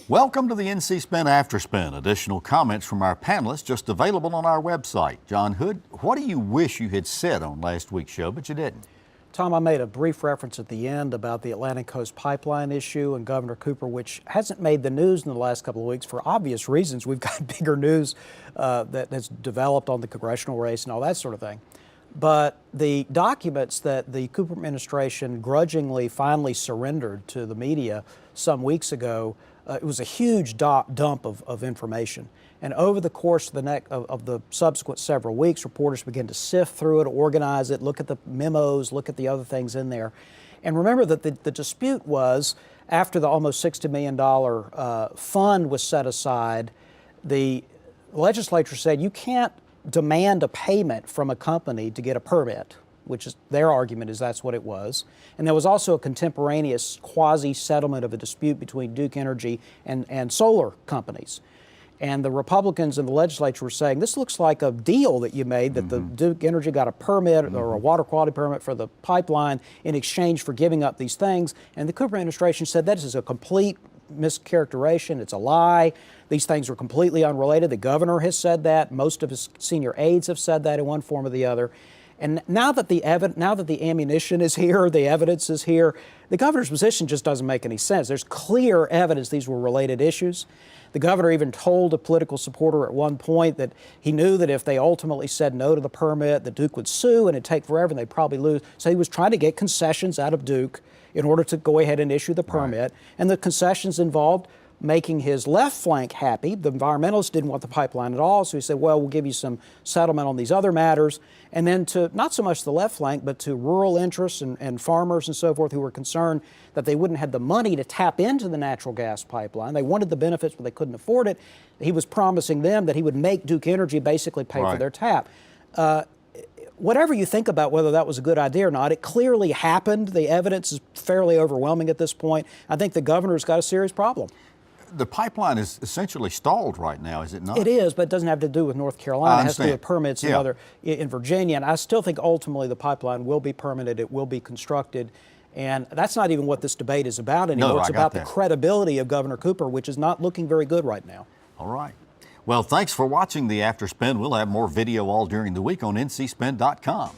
Welcome to the NC Spin After Spin. Additional comments from our panelists just available on our website. John Hood, what do you wish you had said on last week's show, but you didn't? Tom, I made a brief reference at the end about the Atlantic Coast Pipeline issue and Governor Cooper, which hasn't made the news in the last couple of weeks for obvious reasons. We've got bigger news that has developed on the congressional race and all that sort of thing. But the documents that the Cooper administration grudgingly finally surrendered to the media some weeks ago, it was a huge dump of information. And over the course of the subsequent several weeks, reporters began to sift through it, organize it, look at the memos, look at the other things in there. And remember that the dispute was, after the almost $60 million fund was set aside, the legislature said you can't demand a payment from a company to get a permit, which is their argument is that's what it was. And there was also a contemporaneous quasi-settlement of a dispute between Duke Energy and solar companies. And the Republicans in the legislature were saying, this looks like a deal that you made, that the Duke Energy got a permit or a water quality permit for the pipeline in exchange for giving up these things. And the Cooper administration said that is a complete mischaracterization. It's a lie. These things are completely unrelated. The governor has said that. Most of his senior aides have said that in one form or the other. And now that the ammunition is here, the evidence is here, the governor's position just doesn't make any sense. There's clear evidence these were related issues. The governor even told a political supporter at one point that he knew that if they ultimately said no to the permit, that Duke would sue and it'd take forever and they'd probably lose. So he was trying to get concessions out of Duke in order to go ahead and issue the permit. Right. And the concessions involved making his left flank happy. The environmentalists didn't want the pipeline at all, so he said, well, we'll give you some settlement on these other matters. And then to not so much the left flank, but to rural interests and farmers and so forth who were concerned that they wouldn't have the money to tap into the natural gas pipeline. They wanted the benefits, but they couldn't afford it. He was promising them that he would make Duke Energy basically pay for their tap. Whatever you think about whether that was a good idea or not, it clearly happened. The evidence is fairly overwhelming at this point. I think the governor's got a serious problem. The pipeline is essentially stalled right now, is it not? It is, but it doesn't have to do with North Carolina. It has to do with permits in Virginia. And I still think ultimately the pipeline will be permitted. It will be constructed. And that's not even what this debate is about anymore. No, it's about the credibility of Governor Cooper, which is not looking very good right now. All right. Well, thanks for watching the After Spin. We'll have more video all during the week on ncspin.com.